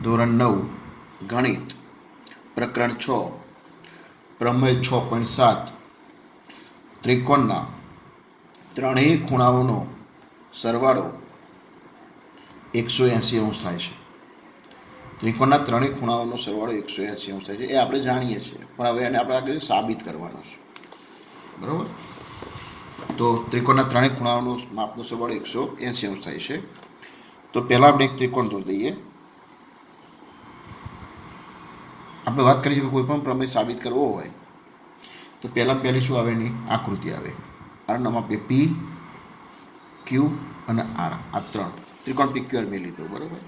ધોરણ 9 ગણિત પ્રકરણ 6 પ્રમેય 6.7 ત્રિકોણના ત્રણેય ખૂણાઓનો સરવાળો 180 અંશ થાય છે. ત્રિકોણના ત્રણેય ખૂણાઓનો સરવાળો 180 અંશ થાય છે એ આપણે જાણીએ છીએ, પણ હવે એને આપણે આગળ સાબિત કરવાનો છે. બરાબર? તો ત્રિકોણના ત્રણેય ખૂણાઓનો માપનો સરવાળો 180 અંશ થાય છે. તો પહેલાં આપણે એક ત્રિકોણ દોરી દઈએ. આપણે વાત કરીએ કે કોઈ પણ પ્રમેય સાબિત કરવો હોય તો પહેલી શું આવે? એની આકૃતિ આવે. આનું નામ આપીએ પી, ક્યુ અને આર. આ ત્રણ ત્રિકોણ પી ક્યુ આર મેં લીધો. બરાબર?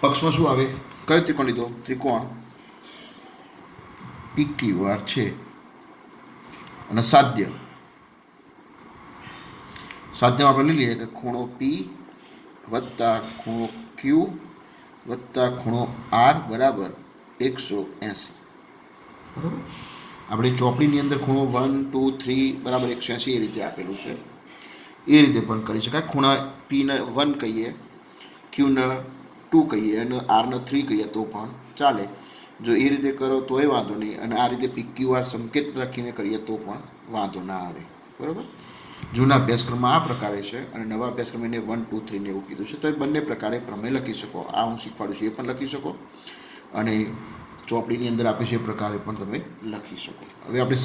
પક્ષમાં શું આવે? કયો ત્રિકોણ લીધો? ત્રિકોણ પી ક્યુ આર છે. અને સાધ્યમાં આપણે લઈ લઈએ કે ખૂણો પી વત્તા ખૂણો ક્યુ વત્તા ખૂણો આર બરાબર 180. બરાબર? આપણી ચોપડીની અંદર ખૂણો 1, 2, 3 બરાબર 180 એ રીતે આપેલું છે. એ રીતે પણ કરી શકાય. ખૂણા પીને 1 કહીએ, ક્યુને 2 કહીએ અને આરને 3 કહીએ તો પણ ચાલે. જો એ રીતે કરો તોય વાંધો નહીં, અને આ રીતે પી ક્યુ આર સંકેત રાખીને કરીએ તો પણ વાંધો ના આવે. બરાબર? જૂના અભ્યાસક્રમમાં આ પ્રકારે છે અને નવા અભ્યાસક્રમ એને 1, 2, 3 ને એવું કીધું છે. તો એ બંને પ્રકારે પ્રમેય લખી શકો. આ હું શીખવાડું છું એ પણ લખી શકો, અને ચોપડીની અંદર આપે છે એ પ્રકારે પણ તમે લખી શકો. હવે આપણે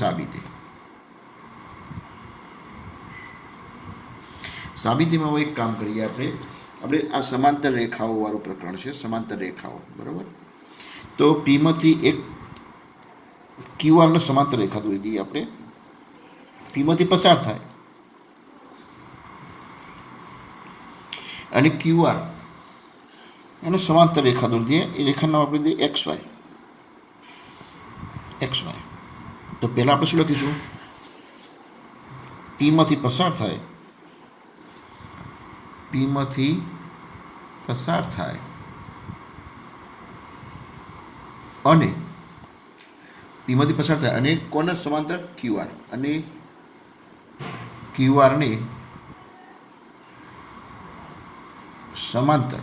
સાબિતીમાં હવે એક કામ કરીએ. આપણે આ સમાંતર રેખાઓ વાળું પ્રકરણ છે. સમાંતર રેખાઓ. બરાબર? તો પીમાંથી એક ક્યુઆરને સમાંતર રેખા દોરી દઈએ. આપણે પીમાંથી પસાર થાય અને ક્યુઆર એને સમાંતર રેખા દોરી દઈએ. એ રેખાનું નામ આપી દઈએ XY. તો પહેલાં આપણે શું લખીશું? પીમાંથી પસાર થાય અને કોને સમાંતર? ક્યુઆર. અને ક્યુઆરને સમાંતર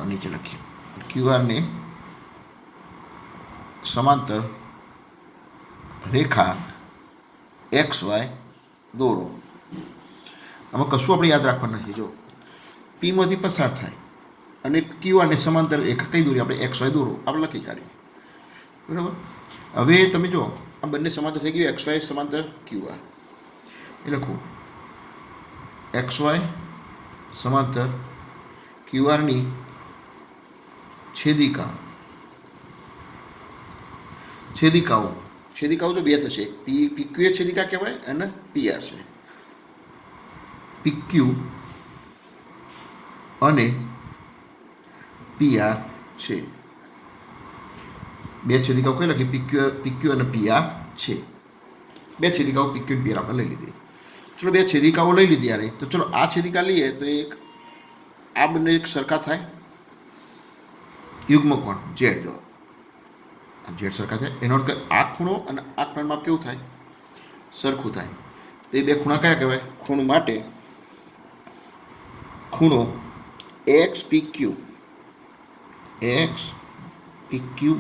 નીચે લખીએ. ક્યુઆરને સમાંતર રેખા XY દોરો. આમાં કશું આપણે યાદ રાખવાનું નથી. જો પીમાંથી પસાર થાય અને ક્યુઆરને સમાંતર રેખા કઈ દોરી? આપણે XY દોરો. આપણે લખી કાઢીએ. બરાબર? હવે તમે જો આ બંને સમાંતર થઈ ગયું. XY સમાંતર ક્યુઆર એ લખું. XY સમાંતર ક્યુઆરની છેદિકાઓ તો બે થશે. PQ એ છેદિકા કહેવાય અને PR છે. PQ અને PR છે. બે છેદિકાઓ કઈ લખી? PQ અને PR છે. બે છેદિકાઓ PQ અને PR આપણે લઈ લીધી. ચલો, બે છેદિકાઓ લઈ લીધી યાર. તો ચલો આ છેદિકા લઈએ તો આ બંને એક સરખા થાય. યુગ્મ કોણ ઝેડ. જો ઝેડ સરખા થાય એનો અર્થ આ ખૂણો અને આ ખૂણાનું માપ કેવું થાય? સરખું થાય. તો એ બે ખૂણા કયા કહેવાય? ખૂણો માટે ખૂણો XPQ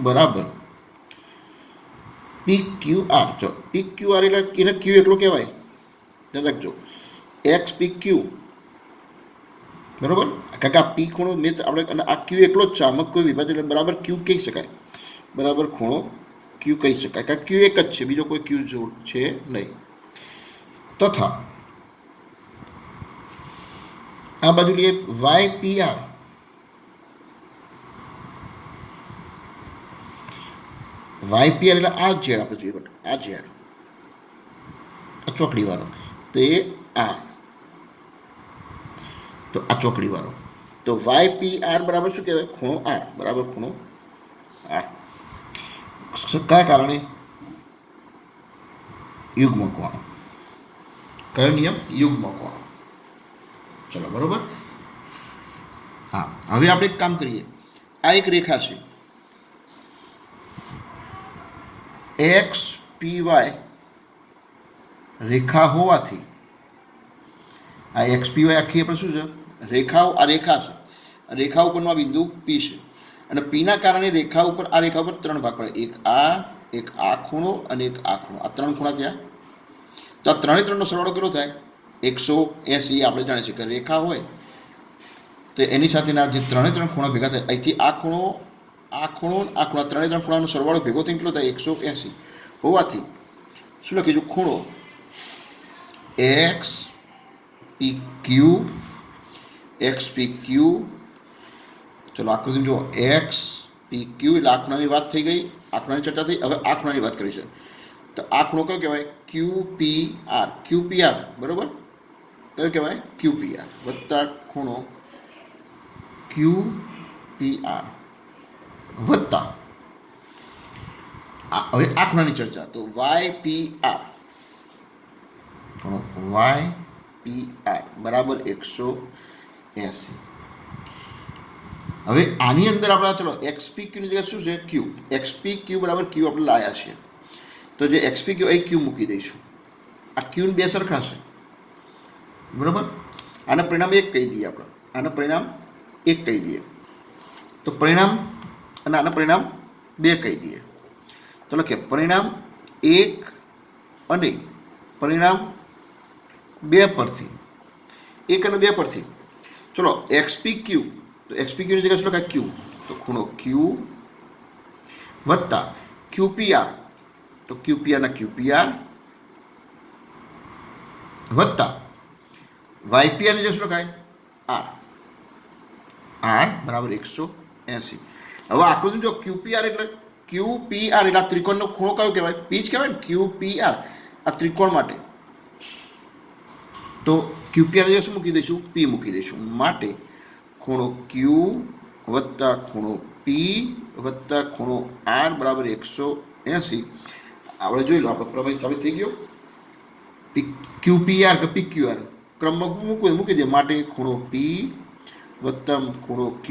બરાબર PQR. જો PQR એટલે એને Q એટલો કહેવાય. લખજો XPQ. બરાબર? કારણ કે આ પી ખૂણો આપણે આ Q એકલો જ છે. આમાં કોઈ વિભાજન એટલે બરાબર Q કહી શકાય. બરાબર ખૂણો Q કહી શકાય. કારણ Q એક જ છે, બીજો કોઈ Q છે નહીં. તથા આ બાજુ લઈએ YPR. YPR એટલે આ ઝેડ આપણે જોઈએ. આ ઝેડ આ ચોકડી વાળો. તો એ આ તો આ ચોકડી વાળો. તો YPR બરાબર શું કહેવાય? ખૂણો R બરાબર ખૂણો R. કયા કારણે? યુગ્મ કોણ. કયો નિયમ? યુગ્મ કોણ. ચલો, બરોબર. હા, હવે આપણે એક કામ કરીએ. આ એક રેખા છે XPY રેખા હોવાથી આ XPY આખી આપણે શું છે રેખાઓ, આ રેખા છે, રેખા ઉપરનો આ બિંદુ P છે અને Pના કારણે રેખા ઉપર આ રેખા ઉપર 3 ભાગ પડે, એક આ ખૂણો અને એક આ ખૂણો, આ 3 ખૂણા થયા. તો આ 3 3નો સરવાળો કેટલો થાય 180. આપણે જાણીએ છીએ કે રેખા હોય તો એની સાથેના જે 3 ખૂણા ભેગા થાય, અહીંથી આ ખૂણો આ ખૂણો આ ખૂણો 3 ખૂણાનો સરવાળો ભેગો થઈને કેટલો થાય 180 હોવાથી શું લખીશું ખૂણો XPQ XPQ. ચલો આકૃતિ જુઓ XPQ એટલે આ ખૂણાની વાત થઈ ગઈ, આ ખૂણાની ચર્ચા થઈ. હવે આ ખૂણાની વાત કરી છે તો આ ખૂણો કયો કહેવાય QPR. QPR બરોબર કયો કહેવાય QPR વત્તા ખૂણો QPR વત્તા હવે આ ખૂણાની ચર્ચા તો YPR ખૂણો YPR બરાબર 180. હવે આની અંદર આપણે ચલો XPQ ની જગ્યાએ શું છે Q. XPQ બરાબર Q આપણે લાયા છીએ તો જે XPQ અહીં Q મૂકી દઈશું. આ Q બે સરખા છે બરાબર. આના પરિણામ 1 કહી દઈએ આપણે, આના પરિણામ 1 કહી દઈએ તો પરિણામ અને આના પરિણામ 2 કહી દઈએ. ચલો કે પરિણામ 1 અને પરિણામ 2 પરથી 1 અને 2 પરથી ચલો XPQ તો XPQ ની જગ્યાએ શું લખાય Q તો ખૂણો Q વત્તા QPR તો QPR ના QPR વત્તા YPR ની જગ્યાએ શું લખાય R બરાબર 180. હવે આકૃતિ જો QPR એટલે આ ત્રિકોણનો ખૂણો કયો કહેવાય P જ કહેવાય ને QPR આ ત્રિકોણ માટે તો QPR ની જગ્યાએ શું મૂકી દઈશું P મૂકી દઈશું માટે ખૂણો Q વત્તા ખૂણો P વત્તા ખૂણો R બરાબર 180. આપણે જોઈ લો આપણો પ્રમેય સાબિત થઈ ગયો. QPR કે PQR ક્રમમાં મૂકી દે માટે ખૂણો P વત્તા ખૂણો Q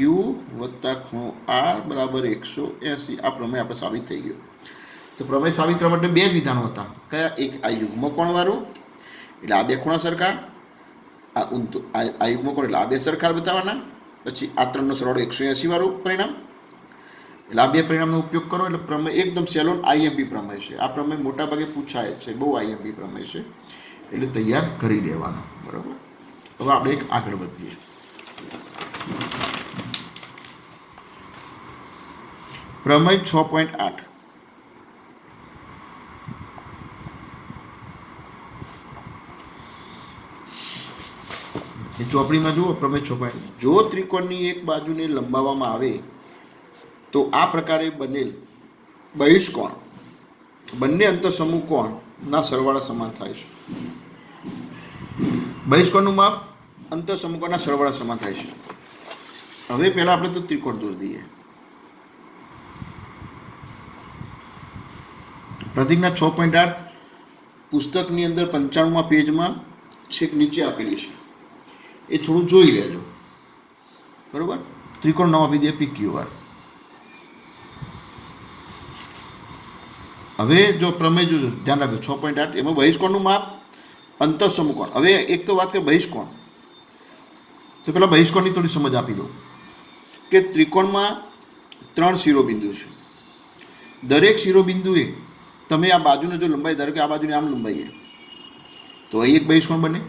વત્તા ખૂણો R બરાબર 180. આ પ્રમેય આપણે સાબિત થઈ ગયો. તો પ્રમેય સાબિત કરવા માટે 2 જ વિધાનો હતા. કયા? એક આ યુગ્મ કોણવાળું એટલે આ 2 ખૂણા સરખા, આ યુગ્મ કોણ એટલે આ 2 સરખા બતાવવાના, પછી આ 3નો સરવાળો 180 વાળું પરિણામ. એટલે આ 2 પરિણામનો ઉપયોગ કરો એટલે પ્રમેય એકદમ સહેલો IMP પ્રમેય છે. આ પ્રમેય મોટા ભાગે પૂછાય છે, બહુ IMP પ્રમેય છે એટલે તૈયાર કરી દેવાનો બરાબર. હવે આપણે એક આગળ વધીએ. પ્રમેય 6.8 ચોપડીમાં જુઓ પ્રમેય 6.8. જો ત્રિકોણની એક બાજુને લંબાવવામાં આવે તો આ પ્રકારે બનેલ બહિષ્કોણ બંને અંતઃસમૂહ કોણના સરવાળા સમાન થાય છે. બહિષ્કોણનું માપ અંતઃસમૂહ કોણના સરવાળા સમાન થાય છે. હવે પહેલા આપણે તો ત્રિકોણ દોરી દઈએ. પ્રતિજ્ઞા 6.8 પુસ્તકની અંદર 95મા પેજમાં છેક નીચે આપેલી છે, એ થોડું જોઈ લેજો બરોબર. ત્રિકોણ નામ આપી દે PQR. હવે જો પ્રમેય જોજો ધ્યાન રાખજો 6.8 એમાં બહિષ્કોણનું માપ અંતઃસમૂહ કોણ. હવે એક તો વાત કે બહિષ્કોણ તો પેલા બહિષ્કોણની થોડી સમજ આપી દઉં કે ત્રિકોણમાં 3 શિરોબિંદુ છે. દરેક શિરોબિંદુએ તમે આ બાજુને જો લંબાઈ ધારો કે આ બાજુને આમ લંબાઈએ તો અહીં એક બહિષ્કોણ બને,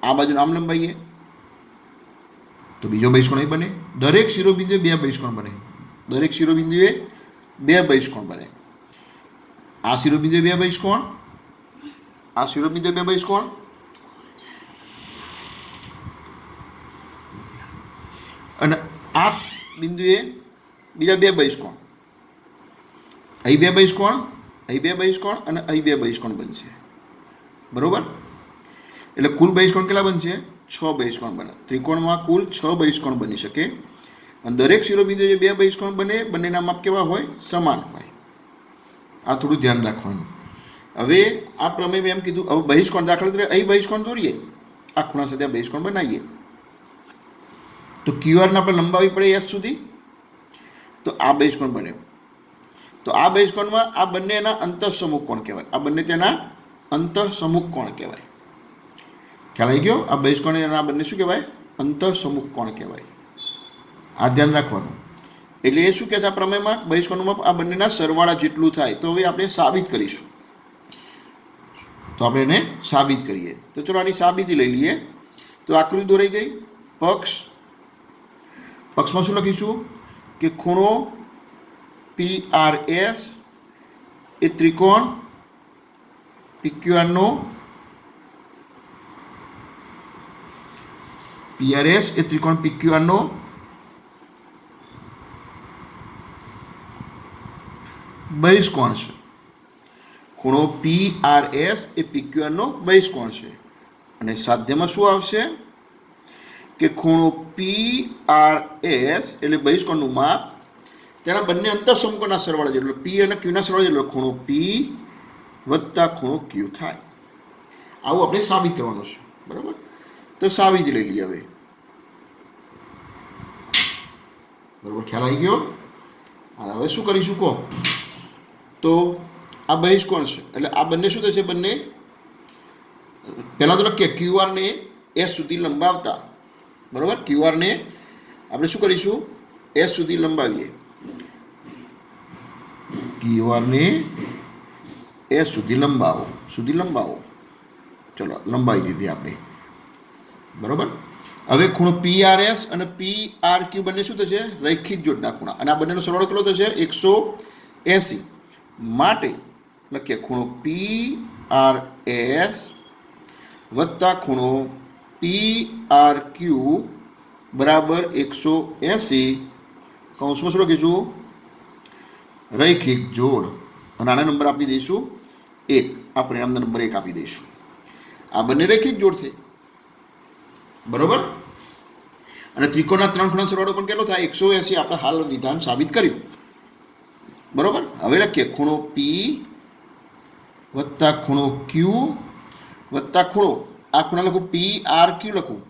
આ બાજુને આમ લંબાઈએ તો બીજો બહિષ્કોણ અહીં બને. દરેક શિરોબિંદુએ 2 બહિષ્કોણ બને, દરેક શિરોબિંદુએ 2 બહિષ્કોણ બને. આ શિરોબિંદુએ 2 બહિષ્કોણ, આ શિરોબિંદુએ 2 બહિષ્કોણ અને આ બિંદુએ બીજા 2 બહિષ્કોણ. અહીં 2 બહિષ્કોણ, અહીં 2 બહિષ્કોણ અને અહીં 2 બહિષ્કોણ બનશે બરોબર. એટલે કુલ બહિષ્કોણ કેટલા બનશે? 6 બહિષ્કોણ બને. ત્રિકોણમાં કુલ 6 બહિષ્કોણ બની શકે અને દરેક શિરોબિંદુએ જે 2 બહિષ્કોણ બને બંનેના માપ કેવા હોય? સમાન હોય. આ થોડું ધ્યાન રાખવાનું. હવે આ પ્રમેય એમ કીધું હવે બહિષ્કોણ દાખલા તરીકે અહીં બહિષ્કોણ દોરીએ, આ ખૂણા સાથે બહિષ્કોણ બનાવીએ તો QRને આપણે લંબાવી પડે S સુધી તો આ બહિષ્કોણ બને. તો આ બહિષ્કોણમાં આ બંનેના અંતઃસમૂહ કોણ કહેવાય, આ બંને તેના અંતઃસમૂહ કોણ કહેવાય. ખ્યાલ આવી ગયો? આ બહિષ્કોણ અને આ બંને શું કહેવાય? અંતઃસમુખ કોણ કહેવાય. આ ધ્યાન રાખવાનું. એટલે એ શું કહે છે આ પ્રમેયમાં? બહિષ્કોણનું માપ આ બંનેના સરવાળા જેટલું થાય. તો હવે આપણે સાબિત કરીશું. તો આપણે એને સાબિત કરીએ. તો ચલો આની સાબિતી લઈ લઈએ. તો આકૃતિ દોરાઈ ગઈ. પક્ષમાં શું લખીશું કે ખૂણો PRS એ ત્રિકોણ PQRનો PRS એ ત્રિકોણ PQRનો બહિષ્કોણ છે. ખૂણો PRS એ PQRનો બહિષ્કોણ છે. અને સાધ્યમાં શું આવશે કે ખૂણો PRS એટલે બહિષ્કોણનું માપ તેના બંને અંતઃસમકોણના સરવાળા જેટલો, P અને Qના સરવાળા જેટલો ખૂણો P વત્તા ખૂણો Q થાય. આવું આપણે સાબિત કરવાનું છે. બરાબર? તો સાબિત લઈ લઈએ હવે. બરાબર? ખ્યાલ આવી ગયો? અને હવે શું કરીશું કહો? તો આ બહિષ્કોણ છે એટલે આ બંને શું થશે? બંને પહેલાં તો લખીએ QR ને S સુધી લંબાવતા. બરાબર? QR ને આપણે શું કરીશું? S સુધી લંબાવીએ. QR ને S સુધી લંબાવો. ચલો લંબાવી દીધી આપણે. બરાબર? હવે ખૂણો PRS અને PRQ બંને શું થશે? રૈખિક જોડના ખૂણા. અને આ બંનેનો સરવાળો કેટલો થશે? 180. માટે લખીએ ખૂણો PRS વત્તા ખૂણો PRQ બરાબર 180. કૌંસમાં શું લખીશું? રૈખિક જોડ. અને આના નંબર આપી દઈશું 1. આ પરિણામનો નંબર 1 આપી દઈશું. આ બંને રૈખિક જોડ છે. બરોબર? અને ત્રિકોણના 3 ખૂણા સરવાળો પણ કેટલો થાય? 180. આપણે હાલ વિધાન સાબિત કર્યું. બરોબર? હવે લખીએ ખૂણો P વત્તા ખૂણો Q વત્તા ખૂણો, આ ખૂણા લખું PRQ લખું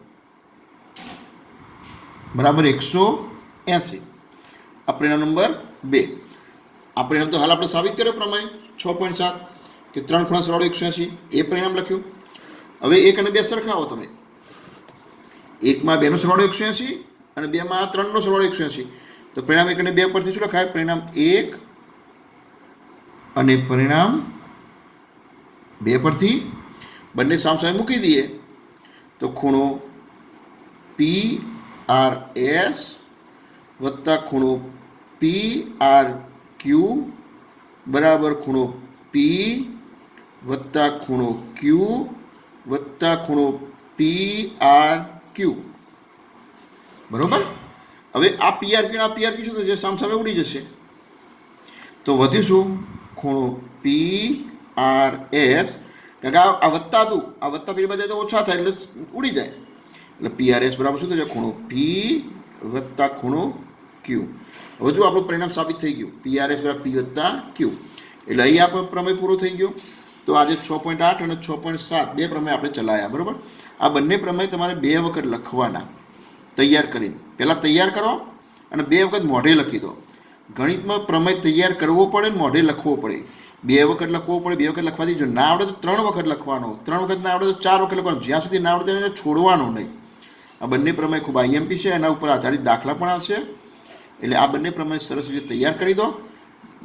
બરાબર 180. આ પરિણામ નંબર 2. આ પરિણામ તો હાલ આપણે સાબિત કર્યો પ્રમાણે 6.7 કે 3 ખૂણા સરવાળો 180. એ પરિણામ લખ્યું. હવે 1 અને 2 સરખાવો તમે. 1 માં 2 નો સરવાળો 180 અને 2 માં 3 નો સરવાળો 180. તો પરિણામ 1 અને 2 પરથી શું લખાય? પરિણામ 1 અને પરિણામ 2 પરથી બંને સામસામે મૂકી દઈએ તો ખૂણો PRS વત્તા ખૂણો PRQ બરાબર ખૂણો P વત્તા ખૂણો Q વત્તા ખૂણો PRQ. બરોબર? હવે આ PRQ અને આ PRQ શું થશે? સામસામે ઉડી જશે. તો વધીશું ખૂણો PRS, કારણ કે આ વત્તા હતું, આ વત્તા પેલી બાજુ તો ઓછા થાય એટલે ઉડી જાય. એટલે PRS બરાબર શું થશે? ખૂણો P વત્તા ખૂણો Q. હવે જો આપણું પરિણામ સાબિત થઈ ગયું. PRS બરાબર P વત્તા Q. એટલે અહીં આપણો પ્રમેય પૂરો થઈ ગયો. તો આજે 6.8 અને 6.7 બે પ્રમેય આપણે ચલાવ્યા. બરાબર? આ બંને પ્રમેય તમારે 2 વખત લખવાના તૈયાર કરીને. પહેલાં તૈયાર કરો અને 2 વખત મોઢે લખી દો. ગણિતમાં પ્રમેય તૈયાર કરવો પડે ને મોઢે લખવો પડે. 2 વખત લખવો પડે. 2 વખત લખવાથી જો ના આવડે તો 3 વખત લખવાનો. 3 વખત ના આવડે તો 4 વખત લખવાનું. જ્યાં સુધી ના આવડે એને છોડવાનું નહીં. આ બંને પ્રમેય ખૂબ IMP છે. એના ઉપર આધારિત દાખલા પણ આવશે. એટલે આ બંને પ્રમેય સરસ રીતે તૈયાર કરી દો.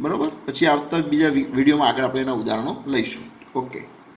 બરાબર? પછી આવતા બીજા વિડીયોમાં આગળ આપણે એના ઉદાહરણો લઈશું. ઓકે.